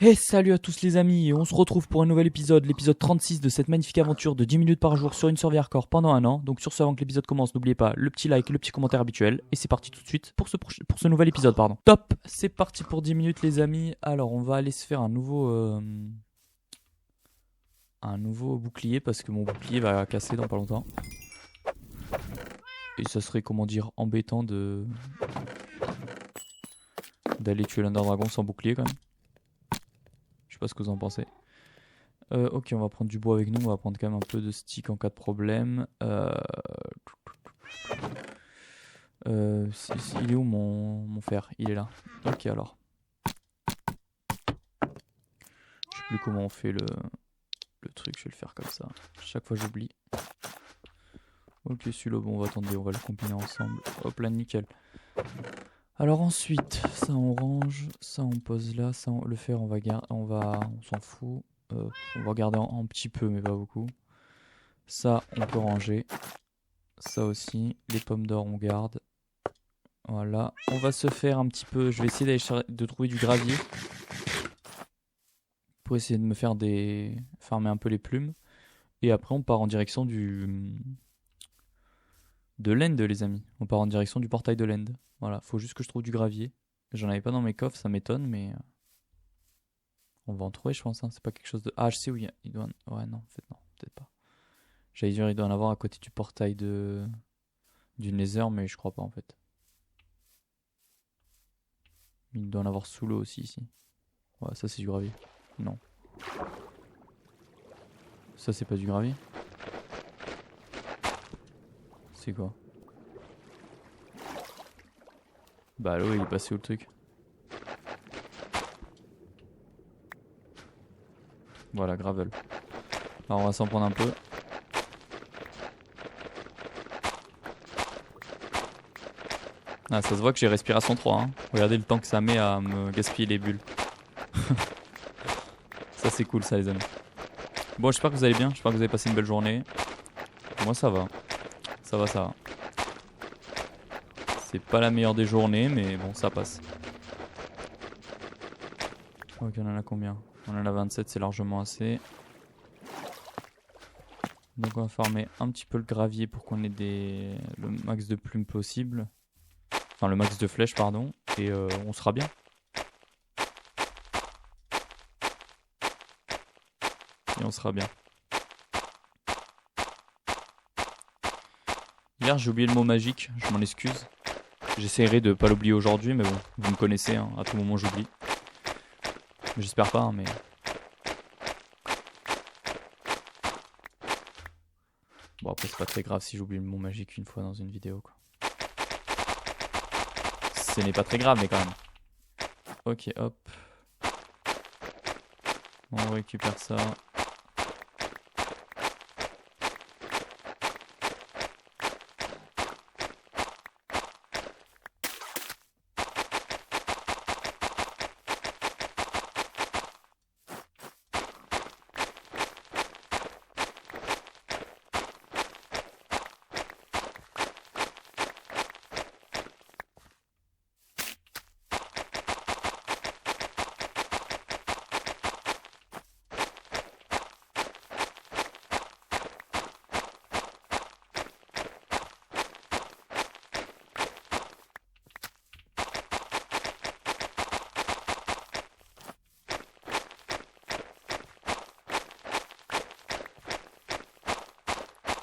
Hey, salut à tous les amis, et on se retrouve pour un nouvel épisode, l'épisode 36 de cette magnifique aventure de 10 minutes par jour sur une survie hardcore pendant un an. Donc sur ce, avant que l'épisode commence, n'oubliez pas le petit like, le petit commentaire habituel, et c'est parti tout de suite pour ce nouvel épisode, pardon. Top, c'est parti pour 10 minutes les amis. Alors on va aller se faire un nouveau bouclier, parce que mon bouclier va casser dans pas longtemps. Et ça serait, comment dire, embêtant d'aller tuer l'Under Dragon sans bouclier quand même. Je sais pas ce que vous en pensez. Ok, on va prendre du bois avec nous, on va prendre quand même un peu de stick en cas de problème. Il est où mon fer? Il est là. Ok, alors. Je sais plus comment on fait le truc, je vais le faire comme ça. Chaque fois j'oublie. Ok, celui-là, bon, attendez, on va le combiner ensemble. Hop là, nickel. Alors ensuite, ça on range, ça on pose là, le fer on on s'en fout. On va garder en petit peu, mais pas beaucoup. Ça, on peut ranger. Ça aussi, les pommes d'or on garde. Voilà, on va se faire un petit peu. Je vais essayer de trouver du gravier pour essayer de me faire farmer un peu les plumes. Et après, on part en direction de l'End, les amis. On part en direction du portail de l'End. Voilà, faut juste que je trouve du gravier. J'en avais pas dans mes coffres, ça m'étonne, mais on va en trouver, je pense. Hein. C'est pas quelque chose de. Ah, je sais où il doit. Ouais, non, en fait, non, peut-être pas. J'allais dire, il doit en avoir à côté du portail du Nether, mais je crois pas en fait. Il doit en avoir sous l'eau aussi, ici. Ouais, ça c'est du gravier. Non. Ça c'est pas du gravier. C'est quoi? Bah l'eau il est passé où le truc? Voilà, gravel. Alors on va s'en prendre un peu. Ah, ça se voit que j'ai respiration 3. Hein. Regardez le temps que ça met à me gaspiller les bulles. Ça c'est cool ça les amis. Bon, j'espère que vous allez bien, j'espère que vous avez passé une belle journée. Moi ça va. Ça va, ça va. C'est pas la meilleure des journées, mais bon, ça passe. Ok, on en a combien? On en a 27, c'est largement assez. Donc on va farmer un petit peu le gravier pour qu'on ait le max de plumes possible. Enfin le max de flèches pardon. Et on sera bien. Et on sera bien. Hier j'ai oublié le mot magique, je m'en excuse. J'essaierai de pas l'oublier aujourd'hui, mais bon, vous me connaissez, hein, à tout moment j'oublie. J'espère pas, hein, mais... Bon après c'est pas très grave si j'oublie le mot magique une fois dans une vidéo quoi. Ce n'est pas très grave mais quand même. Ok hop. On récupère ça.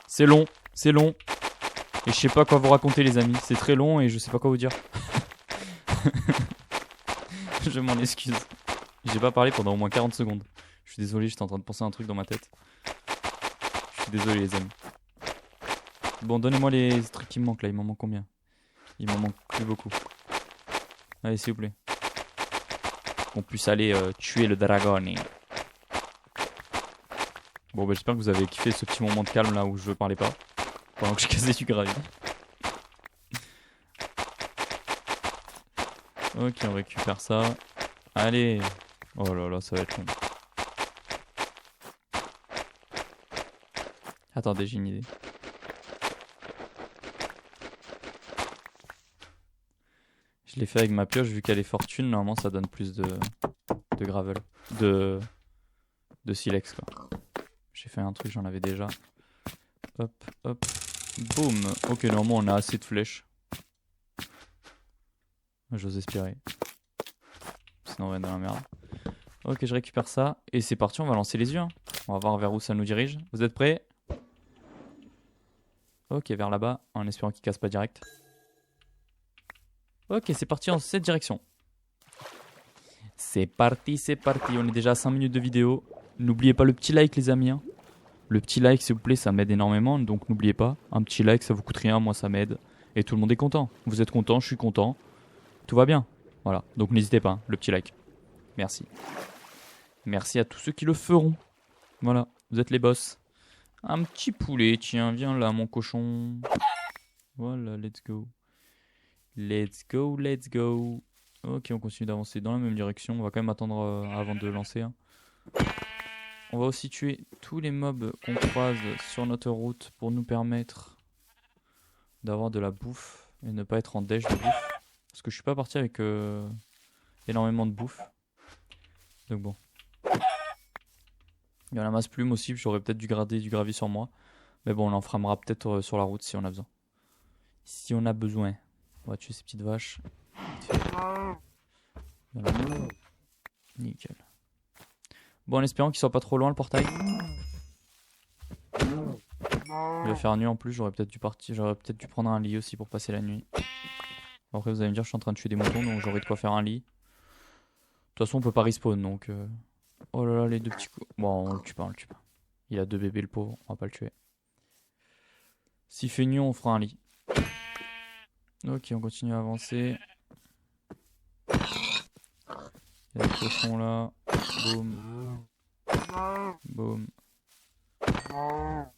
C'est long, c'est long. Et je sais pas quoi vous raconter les amis. C'est très long et je sais pas quoi vous dire. Je m'en excuse. J'ai pas parlé pendant au moins 40 secondes. Je suis désolé, j'étais en train de penser à un truc dans ma tête. Je suis désolé les amis. Bon, donnez-moi les trucs qui me manquent là. Il m'en manque combien? Il m'en manque plus beaucoup. Allez, s'il vous plaît. Qu'on puisse aller tuer le dragone. Bon, bah j'espère que vous avez kiffé ce petit moment de calme là où je parlais pas. Pendant que je cassais du gravier. Ok, on récupère ça. Allez. Oh là là, ça va être long. Attendez, j'ai une idée. Je l'ai fait avec ma pioche, vu qu'elle est fortune, normalement ça donne plus de gravel. de silex quoi. J'ai fait un truc, j'en avais déjà. Hop, hop, boum. Ok, normalement on a assez de flèches. J'ose espérer. Sinon on va être dans la merde. Ok, je récupère ça. Et c'est parti, on va lancer les yeux. Hein. On va voir vers où ça nous dirige. Vous êtes prêts? Ok, vers là-bas, en espérant qu'il casse pas direct. Ok, c'est parti en cette direction. C'est parti, c'est parti. On est déjà à 5 minutes de vidéo. N'oubliez pas le petit like les amis. Hein. Le petit like s'il vous plaît, ça m'aide énormément. Donc n'oubliez pas, un petit like ça vous coûte rien, moi ça m'aide. Et tout le monde est content. Vous êtes content, je suis content. Tout va bien. Voilà, donc n'hésitez pas, hein, le petit like. Merci. Merci à tous ceux qui le feront. Voilà, vous êtes les boss. Un petit poulet, tiens, viens là mon cochon. Voilà, let's go. Let's go, let's go. Ok, on continue d'avancer dans la même direction. On va quand même attendre avant de lancer. Hein. On va aussi tuer tous les mobs qu'on croise sur notre route pour nous permettre d'avoir de la bouffe et ne pas être en déj de bouffe. Parce que je suis pas parti avec énormément de bouffe. Donc bon. Il y en a masse plume aussi, j'aurais peut-être dû grader du gravier sur moi. Mais bon, on en framera peut-être sur la route si on a besoin. Si on a besoin. On va tuer ces petites vaches. Voilà. Nickel. Bon, en espérant qu'il soit pas trop loin le portail. Il va faire nuit en plus, j'aurais peut-être dû partir, j'aurais peut-être dû prendre un lit aussi pour passer la nuit. Après vous allez me dire je suis en train de tuer des moutons donc j'aurais de quoi faire un lit. De toute façon on peut pas respawn donc oh là là les deux petits coups. Bon on le tue pas, on le tue pas. Il a deux bébés le pauvre, on va pas le tuer. S'il fait nuit on fera un lit. Ok on continue à avancer. Il y a des cochons là. Boum. Boum.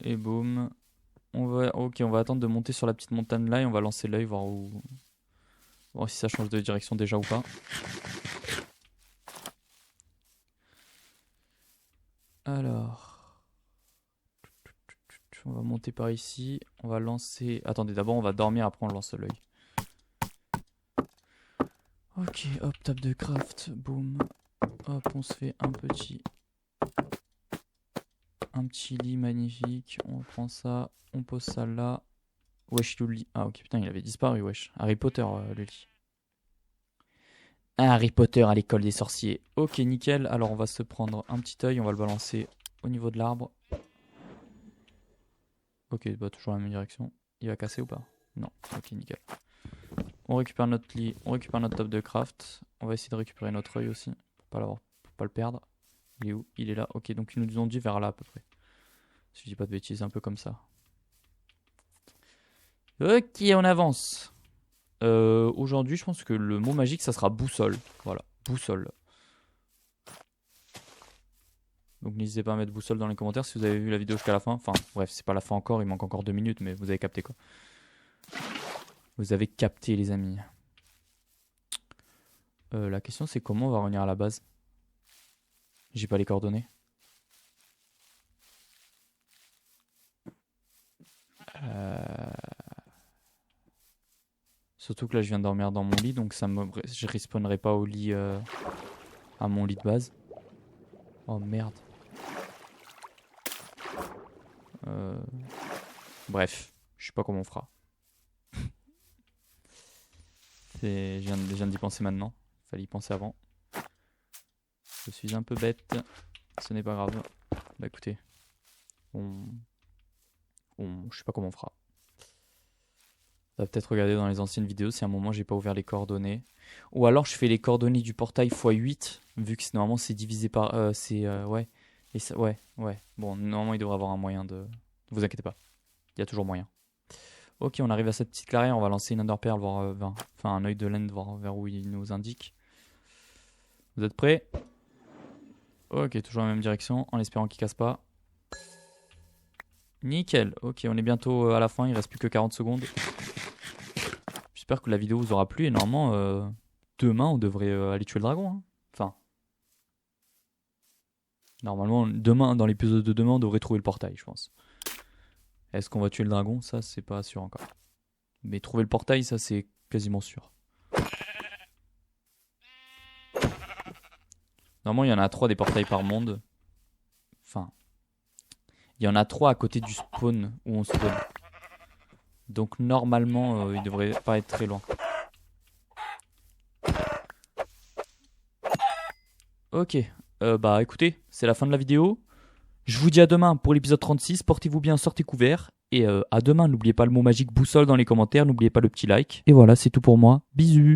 Et boum. Ok, on va attendre de monter sur la petite montagne là et on va lancer l'œil, voir si ça change de direction déjà ou pas. Alors. On va monter par ici. On va lancer. Attendez, d'abord on va dormir, après on lance l'œil. Ok, hop, table de craft. Boum. Hop, on se fait un petit lit magnifique. On prend ça. On pose ça là. Wesh, le lit. Ah ok, putain, il avait disparu, wesh. Harry Potter, le lit. Harry Potter à l'école des sorciers. Ok, nickel. Alors on va se prendre un petit œil. On va le balancer au niveau de l'arbre. Ok, bah toujours la même direction. Il va casser ou pas? Non. Ok, nickel. On récupère notre lit. On récupère notre table de craft. On va essayer de récupérer notre œil aussi. Pour pas le perdre. Il est où? Il est là. Ok, donc ils nous ont dit vers là à peu près. Si je dis pas de bêtises, un peu comme ça. Ok, on avance. Aujourd'hui, je pense que le mot magique, ça sera boussole. Voilà, boussole. Donc n'hésitez pas à mettre boussole dans les commentaires si vous avez vu la vidéo jusqu'à la fin. Enfin, bref, c'est pas la fin encore, il manque encore 2 minutes, mais vous avez capté quoi. Vous avez capté, les amis. La question, c'est comment on va revenir à la base? J'ai pas les coordonnées. Surtout que là, je viens de dormir dans mon lit, donc je respawnerai pas au lit, à mon lit de base. Oh merde. Bref, je sais pas comment on fera. Je viens d'y penser maintenant. Fallait y penser avant. Je suis un peu bête. Ce n'est pas grave. Bah écoutez. Je sais pas comment on fera. On va peut-être regarder dans les anciennes vidéos si à un moment j'ai pas ouvert les coordonnées. Ou alors je fais les coordonnées du portail x8. Vu que normalement c'est divisé par... ouais. Et ça, ouais. Bon, normalement il devrait avoir un moyen de... Ne vous inquiétez pas. Il y a toujours moyen. Ok, on arrive à cette petite clairière. On va lancer une Enderpearl, enfin un œil de laine, voir vers où il nous indique. Vous êtes prêts? Ok, toujours dans la même direction, en espérant qu'il casse pas. Nickel. Ok, on est bientôt à la fin. Il reste plus que 40 secondes. J'espère que la vidéo vous aura plu. Et normalement, demain, on devrait aller tuer le dragon. Hein. Enfin, normalement, demain, dans l'épisode de demain, on devrait trouver le portail, je pense. Est-ce qu'on va tuer le dragon? Ça, c'est pas sûr encore. Mais trouver le portail, ça, c'est quasiment sûr. Normalement, il y en a 3 des portails par monde. Enfin, il y en a 3 à côté du spawn où on spawn. Donc normalement, il devrait pas être très loin. Ok, bah écoutez, c'est la fin de la vidéo. Je vous dis à demain pour l'épisode 36. Portez-vous bien, sortez couverts. Et à demain, n'oubliez pas le mot magique boussole dans les commentaires. N'oubliez pas le petit like. Et voilà, c'est tout pour moi. Bisous.